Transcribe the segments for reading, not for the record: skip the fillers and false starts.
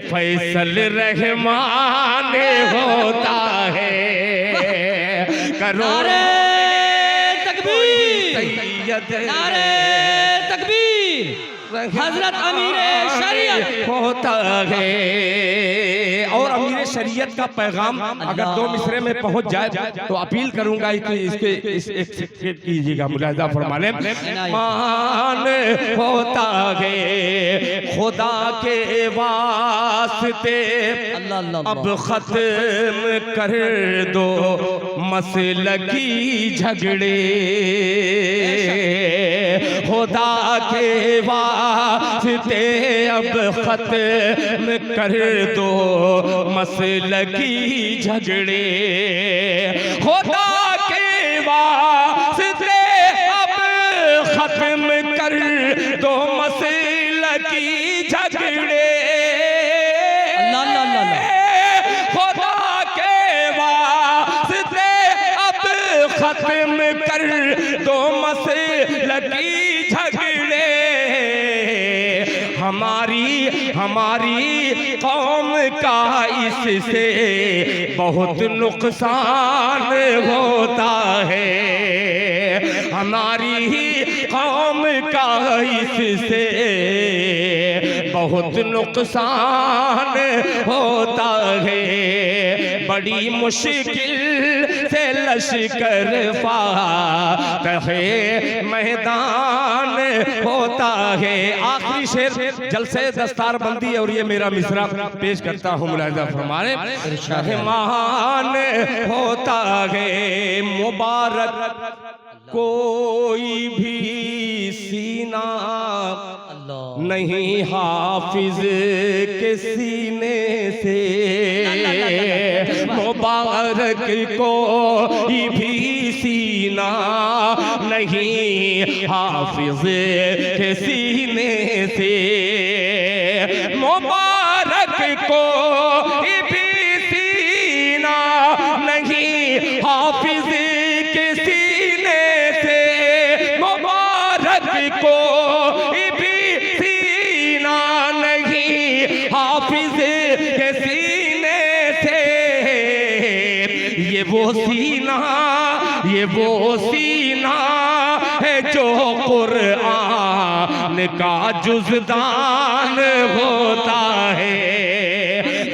फैसल रहमान होता है। करो नारे तकबीर, हजरत अमीर शरीयत होता है। और अमीर शरीयत का पैगाम अगर 2 मिसरे में पहुंच जाए तो अपील करूंगा कि इसके कीजिएगा, मुलाहिजा फरमा लें। मान होता है खुदा के वास्ते, अब खत्म कर दो मसलकी झगड़े। खुदा के वास्ते अब खत्म कर दो मसलकी झगड़े। खुदा के वास्ते अब खत्म कर दो मसलकी झगड़े। खुदा के वास्ते अब खत्म कर दो मसलकी झगड़े। हमारी कौम का इससे बहुत नुकसान होता है। हमारी कौम का इससे बहुत नुकसान होता है। बड़ी मुश्किल से लश्कर फातहे मैदान होता है। आखिरी शेर जलसे दस्तार बंदी और ये मेरा मिसरा पेश करता हूँ, मुलाहिजा फरमाएं। रहमान होता है मुबारक कोई भी सीना नहीं हाफिज के सीने से। मुबारक कोई भी सीना नहीं हाफिज के सीने से। मुबारक कोई भी सीना नहीं हाफिज के सीने से। मुबारक कोई भी सीना नहीं हाफिज के सीने से। ये वो सीना है जो कुरान का जुज़दान होता है।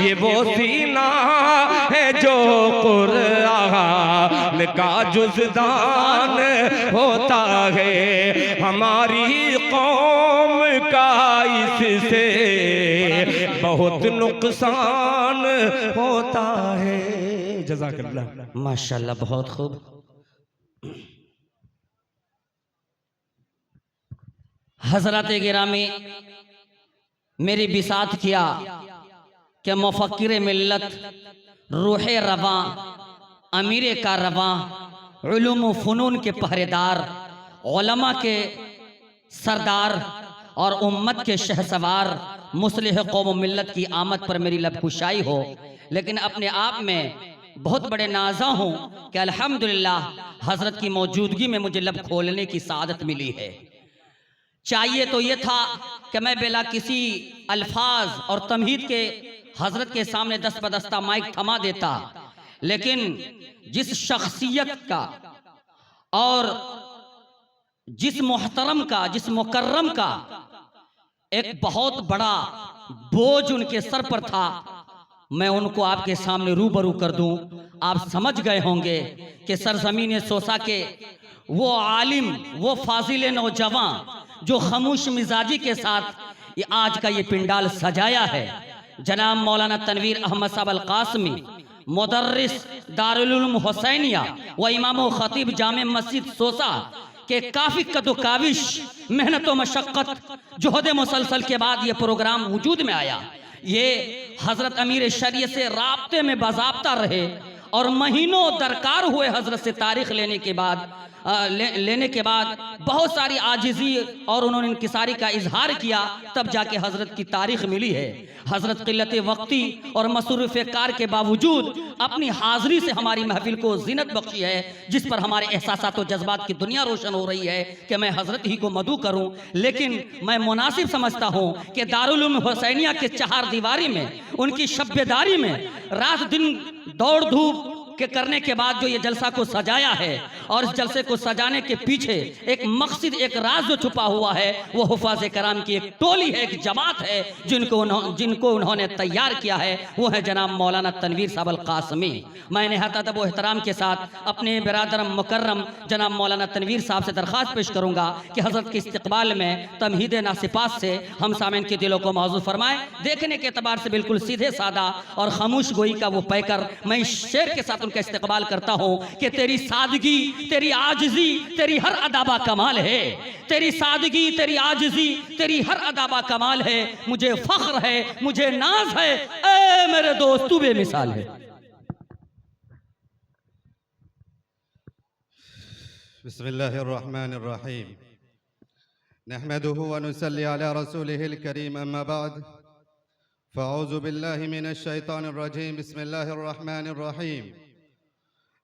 ये वो सीना है जो कुरान का जुज़दान होता है। हमारी कौम का इससे बहुत नुकसान होता है। जज़ाकल्लाह। माशाल्लाह, बहुत खूब। हजरत गिरामी, मेरी बिसात किया कि मुफक्किर मिल्लत, रूह रवा, अमीर का रवा, उलूम फ़नून के पहरेदार, उलमा के सरदार और उम्मत के शहसवार मुस्लिह कौम मिल्लत की आमद पर मेरी लबकुशाई हो। लेकिन अपने आप में बहुत बड़े नाज़ा हूँ कि अल्हम्दुलिल्लाह हज़रत की मौजूदगी में मुझे लब खोलने की सादत मिली है। चाहिए तो ये था कि मैं बिला किसी अल्फाज और तमहीद के हज़रत के सामने दस्त बदस्ता माइक थमा देता, लेकिन जिस शख्सियत का और जिस मोहतरम का, जिस मुकर्रम का एक बहुत बड़ा बोझ उनके सर पर था, मैं उनको आपके सामने रूबरू कर दूं। आप समझ गए होंगे कि सरजमीन सोसा के वो आलिम, वो फाजिल नौजवान जो खामोश मिजाजी के साथ ये आज का ये पिंडाल सजाया है, जनाब मौलाना तनवीर अहमद साहब अल कासमी, मुदर्रिस दारुल उलूम हुसैनिया व इमाम खतीब जामे मस्जिद सोसा के काफ़ी कदो काविश, मेहनत व मशक्क़त, जोहद मुसलसल के बाद ये प्रोग्राम वजूद में आया। ये हज़रत अमीर शरीयत से राब्ते में बाज़ाब्ता रहे और महीनों दरकार हुए हज़रत से तारीख़ लेने के बाद लेने के बाद बहुत सारी आजिज़ी और उन्होंने इंकिसारी का इजहार किया, तब जाके हज़रत की तारीख मिली है। हज़रत क़िल्लत वक्ती और मसरूफ़ कार के बावजूद अपनी हाज़िरी से हमारी महफिल को ज़ीनत बख्शी है, जिस पर हमारे एहसासात और जज्बात की दुनिया रोशन हो रही है कि मैं हज़रत ही को मदू करूं। लेकिन मैं मुनासिब समझता हूं कि दारुल उलूम हुसैनिया के चार दीवारी में, उनकी शब्बेदारी में रात दिन दौड़ धूप के करने के बाद जो ये जलसा को सजाया है, और इस जलसे को सजाने के पीछे एक मकसद, एक राज जो छुपा हुआ है, वो हुफ़ाज़ कराम की एक टोली है, एक जमात है जिनको उन्होंने तैयार किया है। वो है जनाब मौलाना तनवीर साहब अल कासमी। मैं नहायत अदब व एहतराम के साथ अपने बिरादरम मुकर्रम जनाब मौलाना तनवीर साहब से दरख्वास्त पेश करूँगा कि हज़रत के इस्तक़बाल में तमहीद नासिपात से हम सामिन के दिलों को मौजूद फरमाएँ। देखने के एतबार से बिल्कुल सीधे सादा और खामोश गोई का वो पैकर मैं इस शेर के साथ उनका इस्तक़बाल करता हूँ कि तेरी सादगी, तेरी आजिज़ी, तेरी हर अदाबा कमाल है। तेरी सादगी, तेरी आजिज़ी, तेरी हर अदाबा कमाल है। मुझे फ़ख्र है, मुझे नाज है, ऐ मेरे दोस्त तू बेमिसाल है। बिस्मिल्लाहिर्रहमानिर्रहीम। नहमदुहु व नुसल्ली अला रसूलिहिल करीम, अम्मा बाद, फ़अऊज़ु बिल्लाहि मिनश शैतानिर रजीम। बिस्मिल्लाहिर्रहमानिर्रहीम।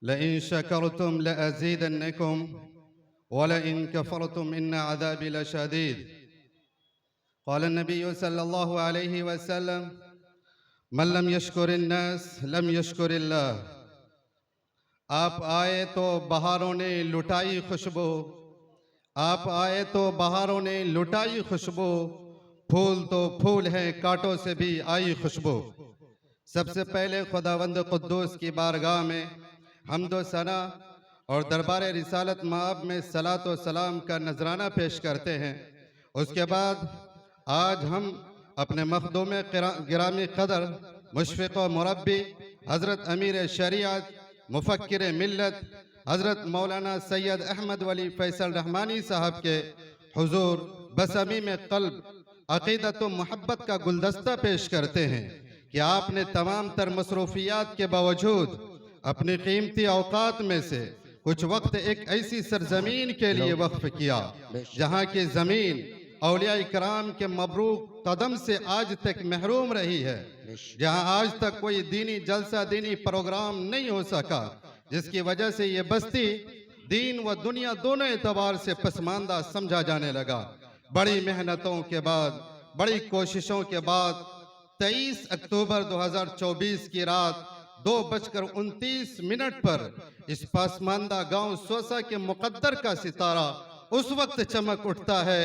लइन शकरतुम लअज़ीदन्नकुम व लइन कफ़रतुम इन्न अज़ाबी लशदीद। क़ाल नबिय्यु सल्लल्लाहु अलैहि वसल्लम, मन लम यशकुरिन्नास लम यशकुरिल्लाह। आप आए तो बहारों ने लुटाई खुशबू, आप आए तो बहारों ने लुटाई खुशबू, फूल तो फूल हैं कांटों से भी आई खुशबू। सबसे पहले खुदावंद कुद्दूस की बारगाह में हम्दो सना और दरबार रिसालत माब में सलात व सलाम का नजराना पेश करते हैं। उसके बाद आज हम अपने मखदूम गिरामी कदर मुशफ़िक़ व मुरब्बी हज़रत अमीर शरीयत मुफ़क्किर मिल्लत हज़रत मौलाना सैयद अहमद वली फैसल रहमानी साहब के हुजूर बसमी में क़ल्ब अक़ीदत व मोहब्बत का गुलदस्ता पेश करते हैं कि आपने तमाम तर मसरूफ़ियात के बावजूद अपनी कीमती औकात में से कुछ वक्त एक ऐसी सरजमीन के लिए वक्फ किया जहाँ की ज़मीन औलिया इकराम के मबरूक कदम से आज तक महरूम रही है, जहाँ आज तक कोई दीनी जलसा, दीनी प्रोग्राम नहीं हो सका, जिसकी वजह से ये बस्ती दीन व दुनिया दोनों एतबार से पसमानदा समझा जाने लगा। बड़ी मेहनतों के बाद, बड़ी कोशिशों के बाद 23 अक्टूबर 2024 की रात 2:29 पर इस पसमानदा गांव सोसा के मुकद्दर का सितारा उस वक्त चमक उठता है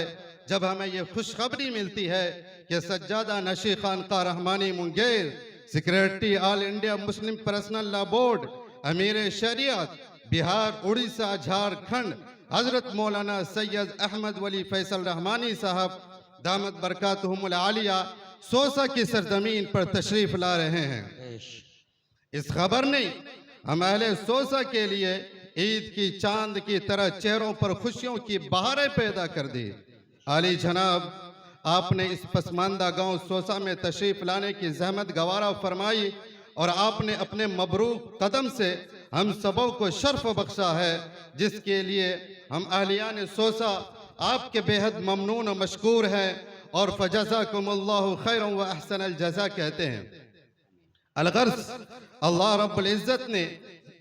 जब हमें ये खुशखबरी मिलती है कि सज्जादा नशी Khanqah Rahmani Munger, secretary All India Muslim Personal Law Board, Amir Shariat Bihar, Orissa, Jharkhand हजरत मौलाना सैयद अहमद वली फैसल रहमानी साहब दामद बरकातहुमुल आलिया सोसा की सरजमीन पर तशरीफ ला रहे हैं। इस खबर ने हम अहले सोसा के लिए ईद की चांद की तरह चेहरों पर खुशियों की बहारें पैदा कर दी। आली जनाब, आपने इस पसमानदा गांव सोसा में तशरीफ लाने की जहमत गवारा फरमाई और आपने अपने मबरूक कदम से हम सबों को शर्फ बख्शा है, जिसके लिए हम अहलियान सोसा आपके बेहद ममनून और मशकूर हैं और फजज़ाकुमुल्लाहु खैरन व अहसनल जज़ा कहते हैं। अलगर्ज़ अल्लाह रब्बुल इज़्ज़त ने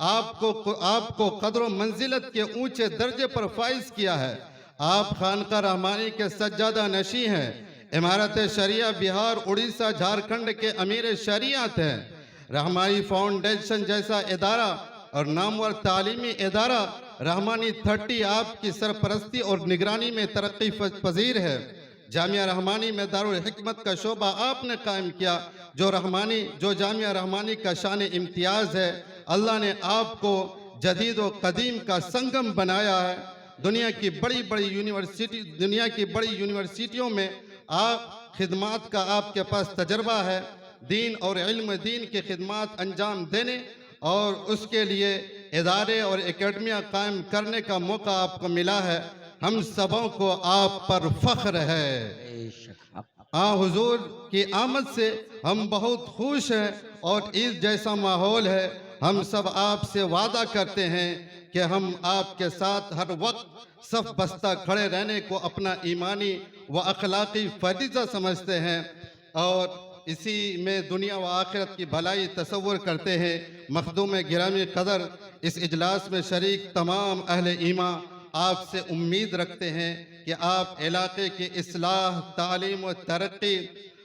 आपको कदर मंजिलत के ऊंचे दर्जे पर फाइज किया है। आप खानका रहमानी के सज्जादा नशी हैं, इमारत शरिया बिहार, उड़ीसा, झारखंड के अमीर शरीयत हैं। रहमानी फाउंडेशन जैसा इदारा और नामवर तालीमी इदारा रहमानी 30 आपकी सरपरस्ती और निगरानी में तरक्की पजीर है। जामिया रहमानी में दारुल हिकमत का शोबा आपने कायम किया, जो जामिया रहमानी का शान इम्तियाज़ है। अल्लाह ने आपको जदीद व कदीम का संगम बनाया है। दुनिया की बड़ी यूनिवर्सिटियों में आप खिदमात का आपके पास तजर्बा है। दीन और इल्म दीन की खिदमात अंजाम देने और उसके लिए इदारे और एकेडमियाँ कायम करने का मौका आपको मिला है। हम सबों को आप पर फख्र है। हुजूर की आमद से हम बहुत खुश हैं और ईद जैसा माहौल है। हम सब आपसे वादा करते हैं कि हम आपके साथ हर वक्त सफ बस्ता खड़े रहने को अपना ईमानी व अखलाकी फरीज़ा समझते हैं और इसी में दुनिया व आखिरत की भलाई तसव्वुर करते हैं। मखदूम गिरामी कदर, इस इजलास में शरीक तमाम अहले ईमान आपसे उम्मीद रखते हैं कि आप इलाके की इस्लाह, तालीम व तरक्की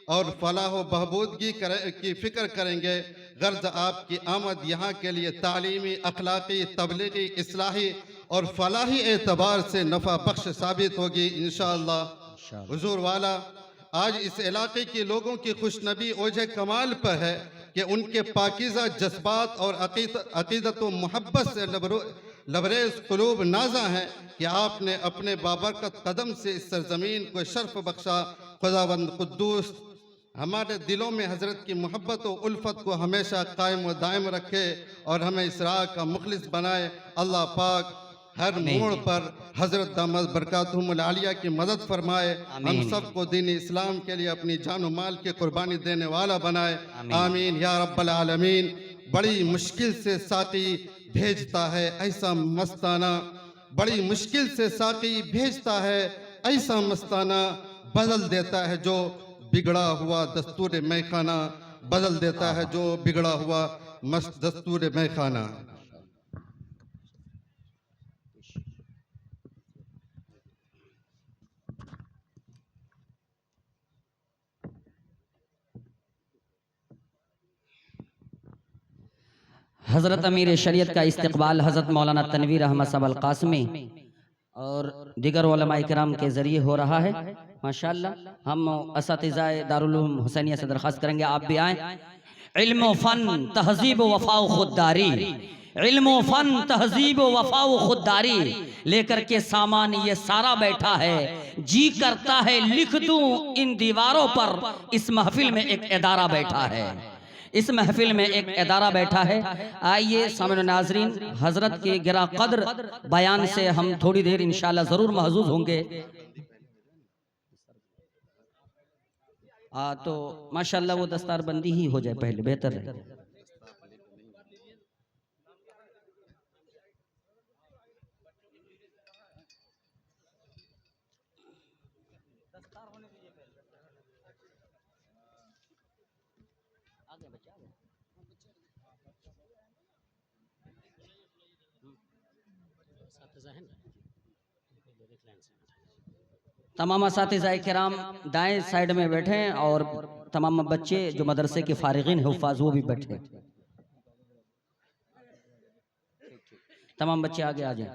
और फलाह व बहबूदगी की फ़िक्र करेंगे। गर्ज आपकी आमद यहाँ के लिए तालीमी, अखलाकी, तबलीगी, इस्लाही और फलाही एतबार से नफ़ा बख्श साबित होगी इंशाअल्लाह। हुजूर वाला, आज इस इलाके के लोगों की खुशनबी ओझे कमाल पर है कि उनके पाकीज़ा जज्बात और अक़ीदत व मोहब्बत से लबरेज़ क़ुलूब नाज़ा हैं कि आपने अपने बाबरकत कदम से इस सरज़मीन को शर्फ बख्शा। खुदावंद कुद्दूस हमारे दिलों में हज़रत की मोहब्बत व उल्फत को हमेशा कायम व दायम रखे और हमें इस राह का मुखलिस बनाए। अल्लाह पाक हर मोड़ पर हज़रत दामद बरकातुहुमुल आलिया की मदद फरमाए। हम सबको दीन इस्लाम के लिए अपनी जान व माल की कुर्बानी देने वाला बनाए। आमीन या रब्बल आलमीन। बड़ी मुश्किल से साकी भेजता है ऐसा मस्ताना, बड़ी मुश्किल से साकी भेजता है ऐसा मस्ताना, बदल देता है जो बिगड़ा हुआ दस्तूर मैखाना, बदल देता है जो बिगड़ा हुआ मस्त दस्तूर मैखाना। हज़रत अमीर शरीयत का इस्तकबाल हज़रत मौलाना तनवीर अहमद साहब अल कासमी और दिगर उलमा इकराम के ज़रिए हो रहा है माशाअल्लाह। हम असातिज़ाए दारुल उलूम हुसैनिया से दरख्वास्त करेंगे आप भी आएँ। इल्म फ़न तहज़ीब वफ़ा खुददारी, इल्म फ़न तहज़ीब वफ़ा खुददारी लेकर के सामान ये सारा बैठा है, जी करता है लिख दूं इन दीवारों पर। इस महफिल में एक इदारा बैठा है, इस महफिल में एक इदारा बैठा है। आइए सामने नाजरीन, हजरत के गिरा कद्र बयान से हम थोड़ी देर इंशाल्लाह जरूर महजूज होंगे। तो माशाल्लाह वो दस्तारबंदी ही हो जाए पहले, बेहतर है। तमाम असातिज़ाए किराम दाएं साइड में बैठे हैं और तमाम बच्चे जो मदरसे के फारिगीन हैं हुफ़ाज़ वो भी बैठे। तमाम बच्चे आगे आ जाएं।